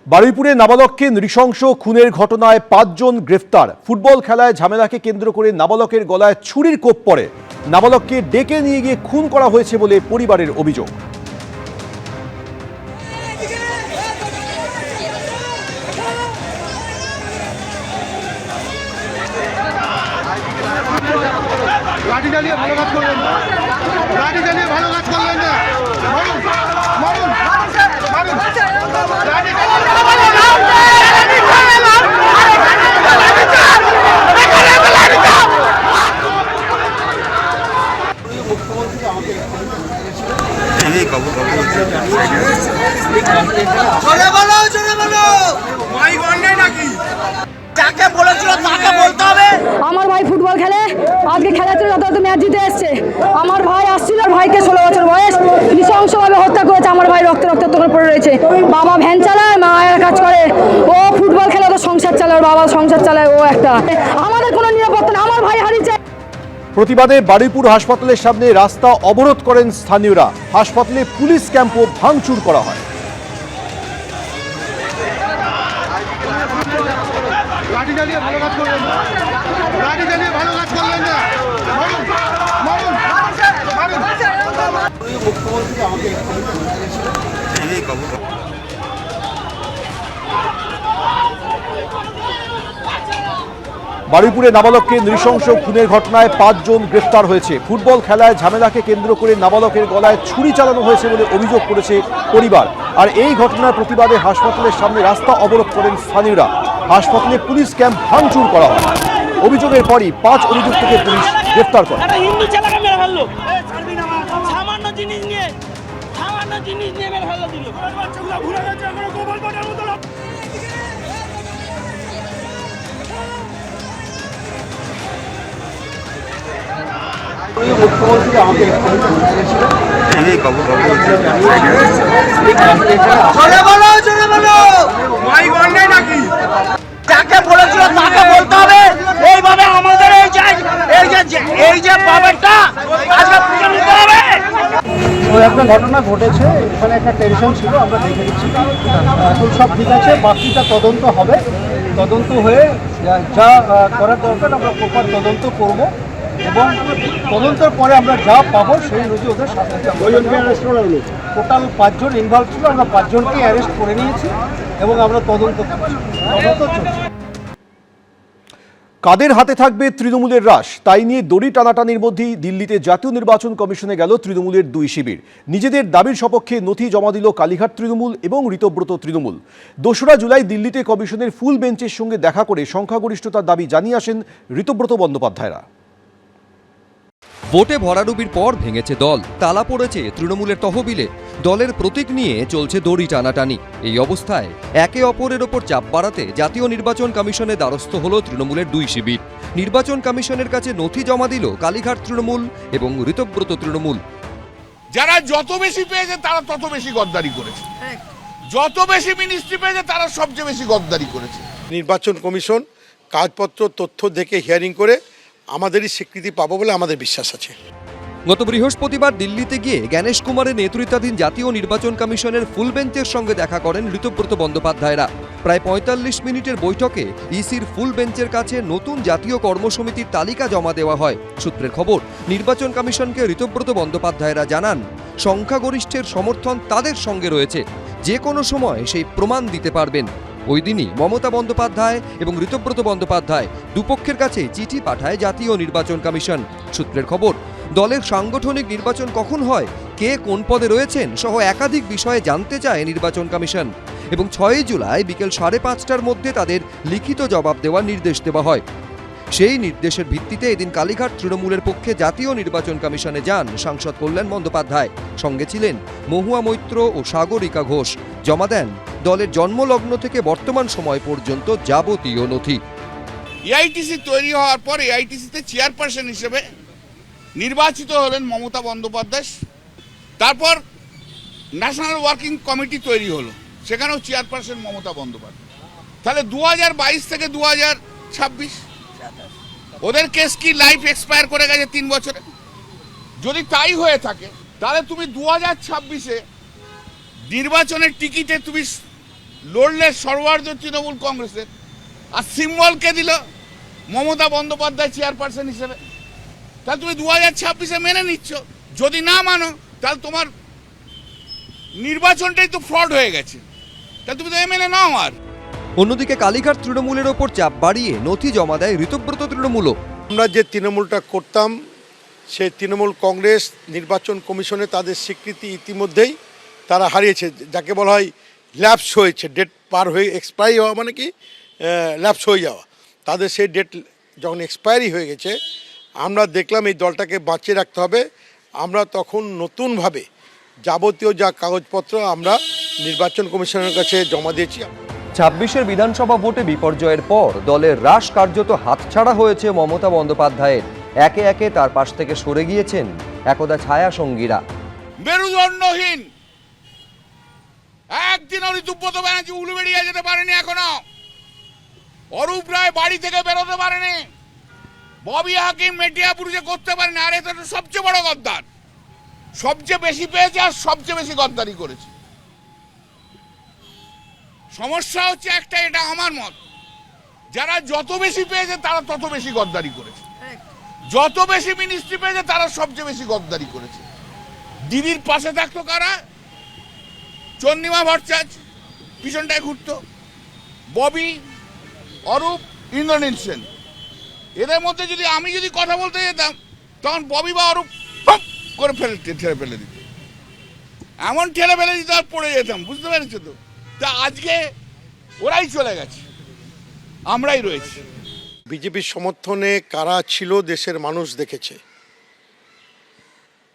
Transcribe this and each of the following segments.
বারুইপুরে নাবালককে নৃশংস খুনের ঘটনায় ৫ জন গ্রেফতার। ফুটবল খেলায় ঝামেলাকে কেন্দ্র করে নাবালকের গলায় ছুরির কোপ পড়ে। নাবালককে ডেকে নিয়ে গিয়ে খুন করা হয়েছে বলে পরিবারের অভিযোগ। আমার ভাই ফুটবল খেলে, আজকে খেলাতে যত ম্যাচ জিতে এসছে। আমার ভাই আসছিল, ভাইকে 16 বছর বয়স নৃশংসভাবে হত্যা করেছে। আমার ভাই রক্তে রক্তাক্ত করে পড়ে রয়েছে। বাবা ভ্যান চালায়, মা কাজ করে। ও ফুটবল খেলে, তো সংসার চালায়, ওর বাবা সংসার চালায়। ও একটা আমাদের কোনো নিরাপত্তা না। আমার ভাই হারিয়েছে। প্রতিবাদে বারুইপুর হাসপাতালের সামনে রাস্তা অবরোধ করেন স্থানীয়রা। হাসপাতালে পুলিশ ক্যাম্পও ভাঙচুর করা হয়। বারুইপুরে নাবালককে নৃশংস খুনের ঘটনায় ৫ জন গ্রেফতার হয়েছে। ফুটবল খেলায় ঝামেলাকে কেন্দ্র করে নাবালকের গলায় ছুরি চালানো হয়েছে বলে অভিযোগ করেছে পরিবার। আর এই ঘটনার প্রতিবাদে হাসপাতালের সামনে রাস্তা অবরোধ করেন স্থানীয়রা। হাসপাতালে পুলিশ ক্যাম্প ভাঙচুর করা হয়। অভিযোগের পরই ৫ অভিযুক্তকে পুলিশ গ্রেফতার করে। যাকে বলেছিল তাকে বলতে হবে। এইভাবে আমাদের এই যে পাওয়ারটা আজকে পুজো নিতে হবে। ওই একটা ঘটনা ঘটেছে, এখানে একটা টেনশন ছিল, আমরা দেখে দিচ্ছি। এখন সব ঠিক আছে, বাকিটা তদন্ত হবে। তদন্ত হয়ে যা করার দরকার আমরা প্রপার তদন্ত করব এবং তদন্তের পরে আমরা যা পাবো সেই অনুযায়ী ওদের শাস্তি দেব। টোটাল ৫ জন ইনভলভ ছিল, আমরা ৫ জনকে অ্যারেস্ট করে নিয়েছি এবং আমরা তদন্ত চলছে। কাদের হাতে থাকবে তৃণমূলের রাশ, তাই নিয়ে দড়ি টানাটানির মধ্যেই দিল্লিতে জাতীয় নির্বাচন কমিশনে গেল তৃণমূলের 2 শিবির। নিজেদের দাবির সপক্ষে নথি জমা দিল কালীঘাট তৃণমূল এবং ঋতব্রত তৃণমূল। ২রা জুলাই দিল্লিতে কমিশনের ফুল বেঞ্চের সঙ্গে দেখা করে সংখ্যাগরিষ্ঠতার দাবি জানিয়ে আসেন ঋতব্রত বন্দ্যোপাধ্যায়রা। ভোটে ভরাডুবির পর ভেঙেছে দল, তালা পড়েছে তৃণমূলের তহবিলে। দলের প্রতীক নিয়ে চলছে দড়ি টানাটানি। এই অবস্থায় একে অপরের ওপর চাপ বাড়াতে জাতীয় নির্বাচন কমিশনে দ্বারস্থ হল তৃণমূলের 2 শিবির। নির্বাচন কমিশনের কাছে নথি জমা দিল কালীঘাট তৃণমূল এবং ঋতব্রত তৃণমূল। যারা যত বেশি পেয়েছে তারা তত বেশি গদ্দারি করেছে, যত বেশি মিনিস্ট্রি পেয়েছে তারা সবচেয়ে বেশি গদ্দারি করেছে। নির্বাচন কমিশন কাগজপত্র তথ্য দেখে হিয়ারিং করে আমাদেরই স্বীকৃতি পাবো বলে আমাদের বিশ্বাস আছে। গত বৃহস্পতিবার দিল্লিতে গিয়ে জ্ঞানেশ কুমারের নেতৃত্বাধীন জাতীয় নির্বাচন কমিশনের ফুল বেঞ্চের সঙ্গে দেখা করেন ঋতব্রত বন্দ্যোপাধ্যায়রা। প্রায় ৪৫ মিনিটের বৈঠকে ইসির ফুল বেঞ্চের কাছে নতুন জাতীয় কর্মসমিতির তালিকা জমা দেওয়া হয়। সূত্রের খবর, নির্বাচন কমিশনকে ঋতব্রত বন্দ্যোপাধ্যায়রা জানান সংখ্যাগরিষ্ঠের সমর্থন তাদের সঙ্গে রয়েছে, যে কোনো সময় সেই প্রমাণ দিতে পারবেন। ওই দিনই মমতা বন্দ্যোপাধ্যায় এবং ঋতব্রত বন্দ্যোপাধ্যায় দুপক্ষের কাছে চিঠি পাঠায় জাতীয় নির্বাচন কমিশন। সূত্রের খবর, দলের সাংগঠনিক নির্বাচন কখন হয়, কে কোন পদে রয়েছেন সহ একাধিক বিষয়ে জানতে চায় নির্বাচন কমিশন এবং ৬ জুলাই বিকেল ৫:৩০টার মধ্যে তাদের লিখিত জবাব দেওয়ার নির্দেশ দেওয়া হয়। সেই নির্দেশের ভিত্তিতে এদিন কালীঘাট তৃণমূলের পক্ষে জাতীয় নির্বাচন কমিশনে যান সাংসদ কল্যাণ বন্দ্যোপাধ্যায়। সঙ্গে ছিলেন মহুয়া মৈত্র ও সাগরিকা ঘোষ। জমা দেন দলের জন্মলগ্ন থেকে বর্তমান সময় পর্যন্ত যাবতীয় নথি। এআইটিসি তৈরি হওয়ার পর এআইটিসিতে চেয়ারপারসন হিসেবে নির্বাচিত হলেন মমতা বন্দ্যোপাধ্যায়। তারপর ন্যাশনাল ওয়ার্কিং কমিটি তৈরি হলো, সেখানেও চেয়ারপারসন মমতা বন্দ্যোপাধ্যায়। তাহলে 2022 থেকে 2026 ওদের কেস কি লাইফ এক্সপায়ার করে গেছে 3 বছরে? যদি তাই হয়ে থাকে তাহলে তুমি 2026-এ নির্বাচনের টিকিটে তুমি লড়লে সর্বার্ধ তৃণমূল কংগ্রেসের, আর সিম্বলকে দিল মমতা বন্দ্যোপাধ্যায় চেয়ারপারসন হিসেবে। তাহলে তুমি 2026-এ মেনে নিচ্ছ, যদি না মানো তাহলে তোমার নির্বাচনটাই তো ফ্রড হয়ে গেছে, তাহলে তুমি তো এমএলএ নাও। আর অন্যদিকে কালীঘাট তৃণমূলের ওপর চাপ বাড়িয়ে নথি জমা দেয় ঋতব্রত তৃণমূলও। আমরা যে তৃণমূলটা করতাম সেই তৃণমূল কংগ্রেস নির্বাচন কমিশনে তাদের স্বীকৃতি ইতিমধ্যেই তারা হারিয়েছে, যাকে বলা হয় ল্যাপস হয়েছে, ডেট পার হয়ে এক্সপায়ারি হওয়া, মানে কি ল্যাপস হয়ে যাওয়া। তাদের সেই ডেট যখন এক্সপায়ারি হয়ে গেছে, আমরা দেখলাম এই দলটাকে বাঁচিয়ে রাখতে হবে। আমরা তখন নতুনভাবে যাবতীয় যা কাগজপত্র আমরা নির্বাচন কমিশনের কাছে জমা দিয়েছি। 26-এর বিধানসভা ভোটে বিপর্যয়ের পর দলের হ্রাস কার্যত হাতছাড়া হয়েছে মমতা বন্দ্যোপাধ্যায়ের। একে একে তার পাশ থেকে সরে গিয়েছেন একদা ছায়া সঙ্গীরা। মেরুদণ্ডহীন একদিন ঋতুব্রত ব্যানার্জি উলুবেড়িয়া যেতে পারেনি, এখনো অরূপ রায় বাড়ি থেকে বেরোতে পারেনি, ববি হাকিম মেটিয়াপুরে করতে পারেনি। আর এটা তো সবচেয়ে বড় গদ্দার, সবচেয়ে বেশি পেয়েছে আর সবচেয়ে বেশি গদ্দারি করেছে। সমস্যা হচ্ছে একটা, এটা আমার মত, যারা যত বেশি পেয়েছে তারা তত বেশি গদ্দারি করেছে, যত বেশি মিনিস্ট্রি পেয়েছে তারা সবচেয়ে বেশি গদ্দারি করেছে। দিদির পাশে থাকতো কারা? চন্দ্রিমা ভট্টাচার্য পিছনটায় ঘুরতো, ববি, অরূপ, ইন্দ্রনীল সেন। এদের মধ্যে যদি আমি কথা বলতে যেতাম, তখন ববি বা অরূপ করে ঠেলে ফেলে দিত, এমন ঠেলে ফেলে দিত আর পড়ে যেতাম, বুঝতে পেরেছো তো? তা আজকে ওরাই চলে গেছে, আমরাই রয়েছি। বিজেপির সমর্থনে কারা ছিল দেশের মানুষ দেখেছে।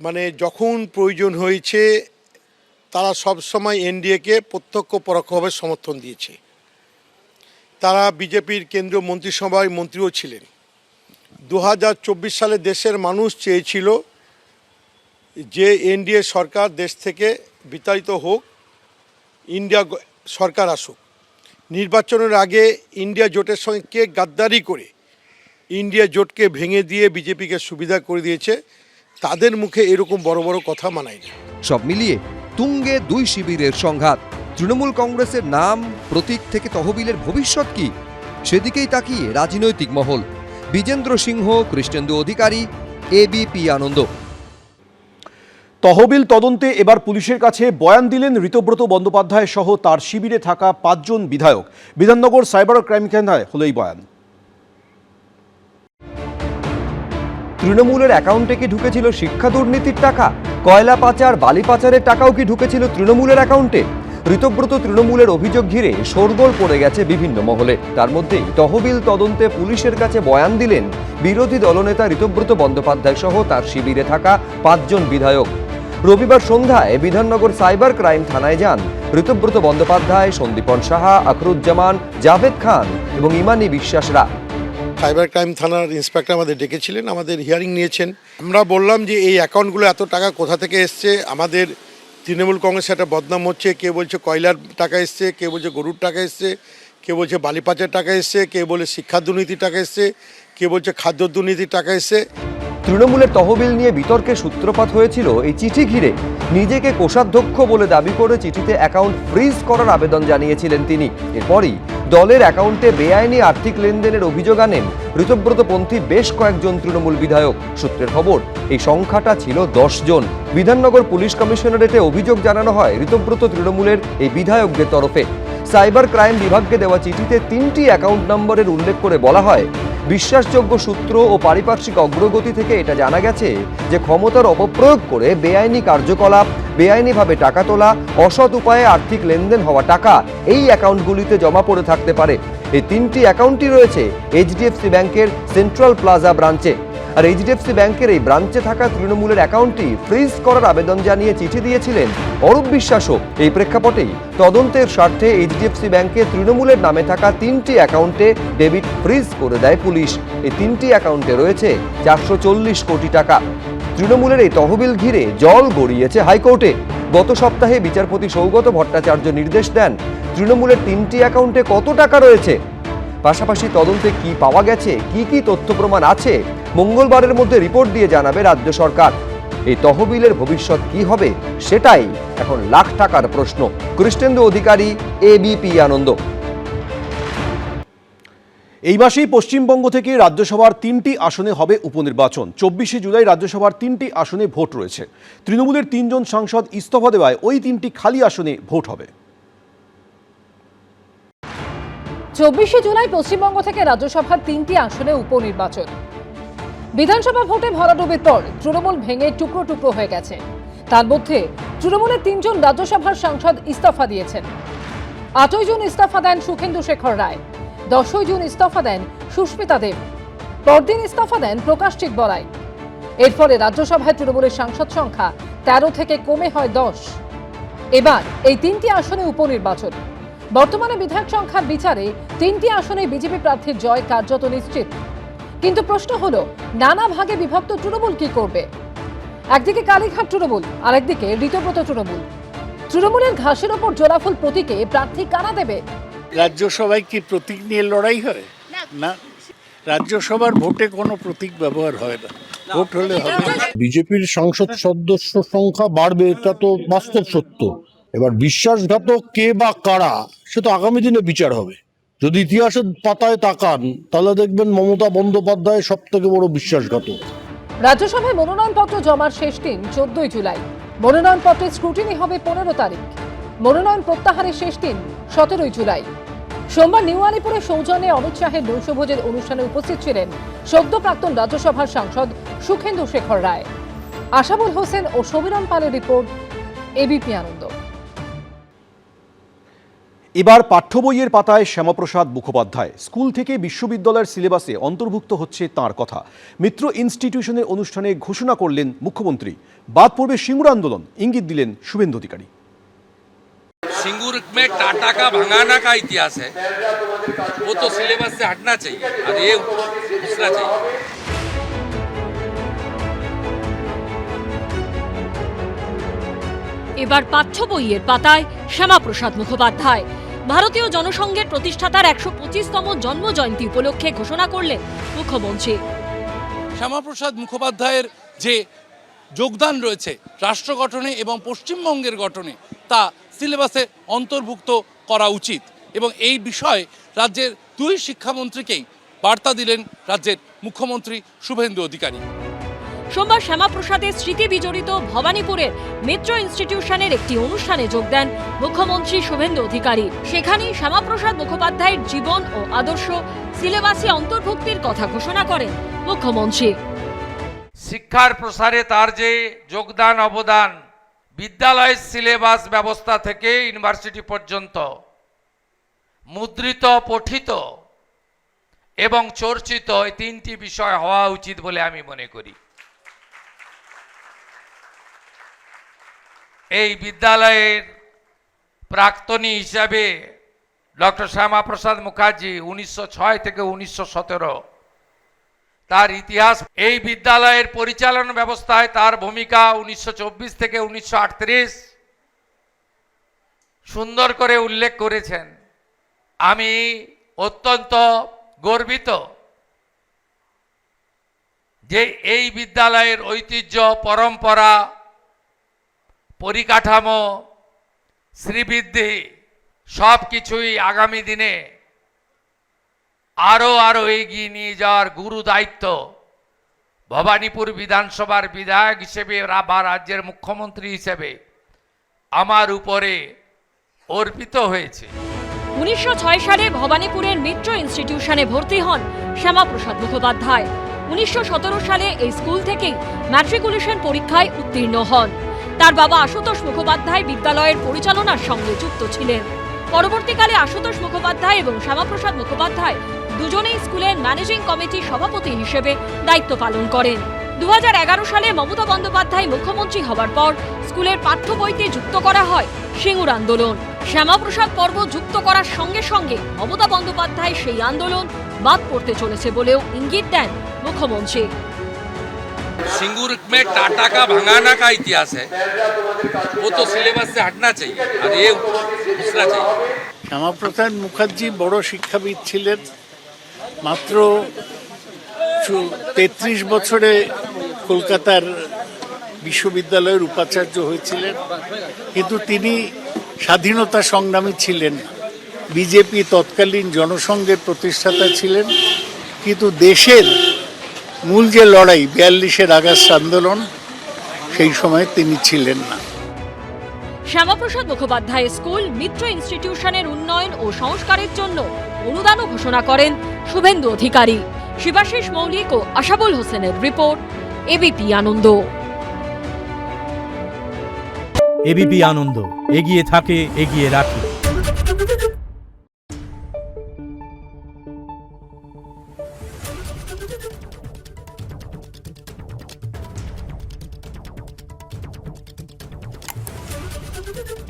মানে যখন প্রয়োজন হয়েছে তারা সবসময় এনডিএকে প্রত্যক্ষ পরোক্ষভাবে সমর্থন দিয়েছে। তারা বিজেপির কেন্দ্রীয় মন্ত্রিসভায় মন্ত্রীও ছিলেন। 2024 সালে দেশের মানুষ চেয়েছিল যে এনডিএ সরকার দেশ থেকে বিতাড়িত হোক, ইন্ডিয়া সরকার আসুক। নির্বাচনের আগে ইন্ডিয়া জোটের সঙ্গে কে গাদ্দারি করে ইন্ডিয়া জোটকে ভেঙে দিয়ে বিজেপিকে সুবিধা করে দিয়েছে, তাদের মুখে এরকম বড় বড় কথা মানায় না। সব মিলিয়ে তুঙ্গে দুই শিবিরের সংঘাত। তৃণমূল কংগ্রেসের নাম, প্রতীক থেকে তহবিলের ভবিষ্যৎ কি, সেদিকেই তাকিয়ে রাজনৈতিক মহল। বিজেন্দ্র সিংহ, কৃষ্ণেন্দু অধিকারী, এবিপি আনন্দ। তহবিল তদন্তে এবার পুলিশের কাছে বয়ান দিলেন ঋতব্রত বন্দ্যোপাধ্যায় সহ তার শিবিরে থাকা 5 জন বিধায়ক। বিধাননগর সাইবার ক্রাইম কেন্দ্রে হলো এই বয়ান। তৃণমূলের অ্যাকাউন্টে কি ঢুকেছিল শিক্ষা দুর্নীতির টাকা? কয়লা পাচার, বালি পাচারের টাকাও কি ঢুকেছিল তৃণমূলের অ্যাকাউন্টে? ঋতব্রত তৃণমূলের অভিযোগ ঘিরে শোরগোল পড়ে গেছে বিভিন্ন মহলে। তার মধ্যেই তহবিল তদন্তে পুলিশের কাছে বয়ান দিলেন বিরোধী দলনেতা ঋতব্রত বন্দ্যোপাধ্যায় সহ তার শিবিরে থাকা 5 জন বিধায়ক। রবিবার সন্ধ্যায় বিধাননগর সাইবার ক্রাইম থানায় যান ঋতব্রত বন্দ্যোপাধ্যায়, সন্দীপন সাহা, আখরুজ্জামান, জাভেদ খান এবং ইমানি বিশ্বাসরা। সাইবার ক্রাইম থানার ইন্সপেক্টর আমাদের ডেকেছিলেন, আমাদের হিয়ারিং নিয়েছেন। আমরা বললাম যে এই অ্যাকাউন্টগুলো এত টাকা কোথা থেকে এসছে, আমাদের তৃণমূল কংগ্রেসে একটা বদনাম হচ্ছে। কে বলছে কয়লার টাকা এসছে, কে বলছে গরুর টাকা এসছে, কে বলছে বালি পাচার টাকা এসছে, কে বলে শিক্ষা দুর্নীতির টাকা এসছে, কে বলছে খাদ্য দুর্নীতির টাকা এসছে। তৃণমূলের তহবিল নিয়ে বিতর্কের সূত্রপাত হয়েছিল এই চিঠি ঘিরে। নিজেকে কোষাধ্যক্ষ বলে দাবি করে চিঠিতে অ্যাকাউন্ট ফ্রিজ করার আবেদন জানিয়েছিলেন তিনি। এরপরই দলের অ্যাকাউন্টে বেআইনি আর্থিক লেনদেনের অভিযোগ আনেন ঋতব্রতপন্থী বেশ কয়েকজন তৃণমূল বিধায়ক। সূত্রের খবর, এই সংখ্যাটা ছিল 10 জন। বিধাননগর পুলিশ কমিশনারেটে অভিযোগ জানানো হয় ঋতব্রত তৃণমূলের এই বিধায়কদের তরফে। সাইবার ক্রাইম বিভাগকে দেওয়া চিঠিতে 3টি অ্যাকাউন্ট নম্বরের উল্লেখ করে বলা হয়, বিশ্বাসযোগ্য সূত্র ও পারিপার্শ্বিক অগ্রগতি থেকে এটা জানা গেছে যে ক্ষমতার অপপ্রয়োগ করে বেআইনি কার্যকলাপ, বেআইনিভাবে টাকা তোলা, অসৎ উপায়ে আর্থিক লেনদেন হওয়া টাকা এই অ্যাকাউন্টগুলিতে জমা পড়ে থাকতে পারে। এই 3টি অ্যাকাউন্টই রয়েছে এইচডিএফসি ব্যাংকের সেন্ট্রাল প্লাজা ব্রাঞ্চে। আর এইচডিএফসি ব্যাংকের এই ব্রাঞ্চে থাকা তৃণমূলের অ্যাকাউন্টটি ফ্রিজ করার আবেদন জানিয়ে চিঠি দিয়েছিলেন অরূপ বিশ্বাসও। এই প্রেক্ষাপটেই তদন্তের স্বার্থে এইচডিএফসি ব্যাংকে তৃণমূলের নামে থাকা 3টি অ্যাকাউন্টে ডেবিট ফ্রিজ করে দেয় পুলিশ। এই 3টি অ্যাকাউন্টে রয়েছে 440 কোটি টাকা। তৃণমূলের এই তহবিল ঘিরে জল গড়িয়েছে হাইকোর্টে। গত সপ্তাহে বিচারপতি সৌগত ভট্টাচার্য নির্দেশ দেন তৃণমূলের 3টি অ্যাকাউন্টে কত টাকা রয়েছে, পাশাপাশি তদন্তে কি পাওয়া গেছে, কি কি তথ্য প্রমাণ আছে মঙ্গলবারের মধ্যে রিপোর্ট দিয়ে জানাবে রাজ্য সরকার। এই তহবিলের ভবিষ্যৎ কি হবে সেটাই এখন লাখ টাকার প্রশ্ন। কৃষ্ণেন্দু অধিকারী, এবিপি আনন্দ। এই মাসেই পশ্চিমবঙ্গ থেকে রাজ্যসভার 3টি আসনে হবে উপনির্বাচন। 24শে জুলাই রাজ্যসভার 3টি আসনে ভোট রয়েছে। তৃণমূলের 3 জন সাংসদ ইস্তফা দেওয়ায় ওই 3টি খালি আসনে ভোট হবে। 24শে জুলাই পশ্চিমবঙ্গ থেকে রাজ্যসভার 3টি আসনে উপনির্বাচন। বিধানসভা ভোটে ভরাডুবির পর তৃণমূল ভেঙে টুকরো টুকরো হয়ে গেছে। তার মধ্যে তৃণমূলের 3 জন রাজ্যসভার সাংসদ ইস্তফা দিয়েছেন। 8ই জুন ইস্তফা দেন সুখেন্দু শেখর রায়, 10ই জুন ইস্তফা দেন সুস্মিতা দেব, পরদিন ইস্তফা দেন প্রকাশ চিকবরাই। এর ফলে রাজ্যসভায় তৃণমূলের সাংসদ সংখ্যা 13 থেকে কমে হয় 10। এবার এই 3টি আসনে উপনির্বাচন। বর্তমানে বিধায়ক সংখ্যার বিচারে 3টি আসনে বিজেপি প্রার্থীর জয় কার্যত নিশ্চিত। কিন্তু প্রশ্ন হলো, নানা ভাগে বিভক্ত তৃণমূল কি করবে? একদিকে কালীঘাট তৃণমূল, আরেকদিকে ঋতব্রত তৃণমূল। তৃণমূলের ঘাসের ওপর জোড়াফুল প্রতীকে প্রার্থী কারা দেবে? রাজ্যসভায় কি প্রতীক নিয়ে লড়াই হয়? না, রাজ্যসভার ভোটে কোনো প্রতীক ব্যবহার হয় না, ভোট হলে হবে। বিজেপির সংসদ সদস্য সংখ্যা বাড়বে, এটা তো বাস্তব সত্য। এবার বিশ্বাসঘাতক কে বা কারা, সে তো আগামী দিনে বিচার হবে। যদি ইতিহাসের পাতায় তাকান তাহলে দেখবেন মমতা বন্দ্যোপাধ্যায় সব থেকে বড় বিশ্বাসঘাতক। রাজ্যসভায় মনোনয়নপত্র জমার শেষ দিন 14ই জুলাই। মনোনয়নপত্রের স্ক্রুটিনি হবে 15 তারিখ। মনোনয়ন প্রত্যাহারের শেষ দিন 17ই জুলাই। সোমবার নিউ আলিপুরে সৌজন্যে অমিত শাহের নৈশভোজের অনুষ্ঠানে উপস্থিত ছিলেন সদ্য প্রাক্তন রাজ্যসভার সাংসদ সুখেন্দু শেখর রায়। আশাবুল হোসেন ও সমীরণ পালের রিপোর্ট, এবিপি আনন্দ। এবার পাঠ্য বইয়ের পাতায় শ্যামাপ্রসাদ মুখোপাধ্যায়। স্কুল থেকে বিশ্ববিদ্যালয়ের সিলেবাসে অন্তর্ভুক্ত হচ্ছে তাঁর কথা। মিত্র ইনস্টিটিউশনের অনুষ্ঠানে ঘোষণা করলেন মুখ্যমন্ত্রী। বাদ পড়বে সিঙ্গুর আন্দোলন, ইঙ্গিত দিলেন শুভেন্দু অধিকারী। सिंगूर में टाटा का भगाना का इतिहास है, वो तो सिलेबस से हटना चाहिए और ये घुसना चाहिए। এবার পাঠ্য বইয়ের পাতায় শ্যামাপ্রসাদ মুখোপাধ্যায়। ভারতীয় জনসংঘের প্রতিষ্ঠাতার 125তম জন্ম জয়ন্তী উপলক্ষে ঘোষণা করলেন মুখ্যমন্ত্রী। শ্যামাপ্রসাদ মুখোপাধ্যায়ের যে যোগদান রয়েছে রাষ্ট্র গঠনে এবং পশ্চিমবঙ্গের গঠনে, তা সিলেবাসে অন্তর্ভুক্ত করা উচিত এবং এই বিষয়ে রাজ্যের 2 শিক্ষামন্ত্রীকেই বার্তা দিলেন রাজ্যের মুখ্যমন্ত্রী শুভেন্দু অধিকারী। সোমবার শ্যামাপ্রসাদের স্মৃতি বিজড়িত ভবানীপুরের মিত্র ইনস্টিটিউশনের একটি অনুষ্ঠানে যোগ দেন মুখ্যমন্ত্রী শুভেন্দু অধিকারী। সেখানেই শ্যামাপ্রসাদ মুখোপাধ্যায়ের জীবন ও আদর্শ সিলেবাসে অন্তর্ভুক্তির কথা ঘোষণা করেন মুখ্যমন্ত্রী। শিক্ষার প্রসারে তার যে যোগদান অবদান, বিদ্যালয়ের সিলেবাস ব্যবস্থা থেকে ইউনিভার্সিটি পর্যন্ত মুদ্রিত, পঠিত এবং চর্চিত এই 3টি বিষয় হওয়া উচিত বলে আমি মনে করি। এই বিদ্যালয়ের প্রাক্তনী হিসাবে ডক্টর শ্যামাপ্রসাদ মুখার্জি 1906 থেকে 1917, তার ইতিহাস, এই বিদ্যালয়ের পরিচালনা ব্যবস্থায় তার ভূমিকা 1924 থেকে 1938 সুন্দর করে উল্লেখ করেছেন। আমি অত্যন্ত গর্বিত যে এই বিদ্যালয়ের ঐতিহ্য, পরম্পরা, পরিকাঠামো, শ্রীবৃদ্ধি সব কিছুই আগামী দিনে আরো এগিয়ে নিয়ে যাওয়ার গুরু দায়িত্ব ভবানীপুর বিধানসভার বিধায়ক হিসেবে বা রাজ্যের মুখ্যমন্ত্রী হিসেবে আমার উপরে অর্পিত হয়েছে। 1906 সালে ভবানীপুরের মিত্র ইনস্টিটিউশনে ভর্তি হন শ্যামাপ্রসাদ মুখোপাধ্যায়। 1917 সালে এই স্কুল থেকেই ম্যাট্রিকুলেশন পরীক্ষায় উত্তীর্ণ হন। তার বাবা আশুতোষ মুখোপাধ্যায় বিদ্যালয়ের পরিচালনার সঙ্গে যুক্ত ছিলেন। পরবর্তীকালে আশুতোষ মুখোপাধ্যায় এবং শ্যামাপ্রসাদ মুখোপাধ্যায় দুজনেই স্কুলের ম্যানেজিং কমিটির সভাপতি হিসেবে দায়িত্ব পালন করেন। 2011 সালে মমতা বন্দ্যোপাধ্যায় মুখ্যমন্ত্রী হবার পর স্কুলের পাঠ্য বইতে যুক্ত করা হয় সিঙ্গুর আন্দোলন। শ্যামাপ্রসাদ পর্ব যুক্ত করার সঙ্গে সঙ্গে মমতা বন্দ্যোপাধ্যায় সেই আন্দোলন বাদ পড়তে চলেছে বলেও ইঙ্গিত দেন মুখ্যমন্ত্রী। सिंगूर में टाटा का भगाना का इतिहास है, वो तो सिलेबस से हटना चाहिए और ये घुसना चाहिए। শ্যামাপ্রসাদ মুখার্জি বড় শিক্ষাবিদ ছিলেন। মাত্র 33 বছরে কলকাতার বিশ্ববিদ্যালয়ের উপাচার্য হয়েছিলেন, কিন্তু তিনি স্বাধীনতা সংগ্রামী ছিলেন না। বিজেপি তৎকালীন জনসংঘের প্রতিষ্ঠাতা ছিলেন, কিন্তু দেশের মূল যে লড়াই 42-এর আগস্ট আন্দোলন, সেই সময় তিনি ছিলেন না। শ্যামাপ্রসাদ মুখোপাধ্যায় স্কুল মিত্র ইনস্টিটিউশনের উন্নয়ন ও সংস্কারের জন্য অনুদানও ঘোষণা করেন শুভেন্দু অধিকারী। শিবাশিস মৌলিক ও আশাবুল হোসেনের রিপোর্ট, এবিপি আনন্দ। এবিপি আনন্দ, এগিয়ে থাকে, এগিয়ে রাখে। Thank you.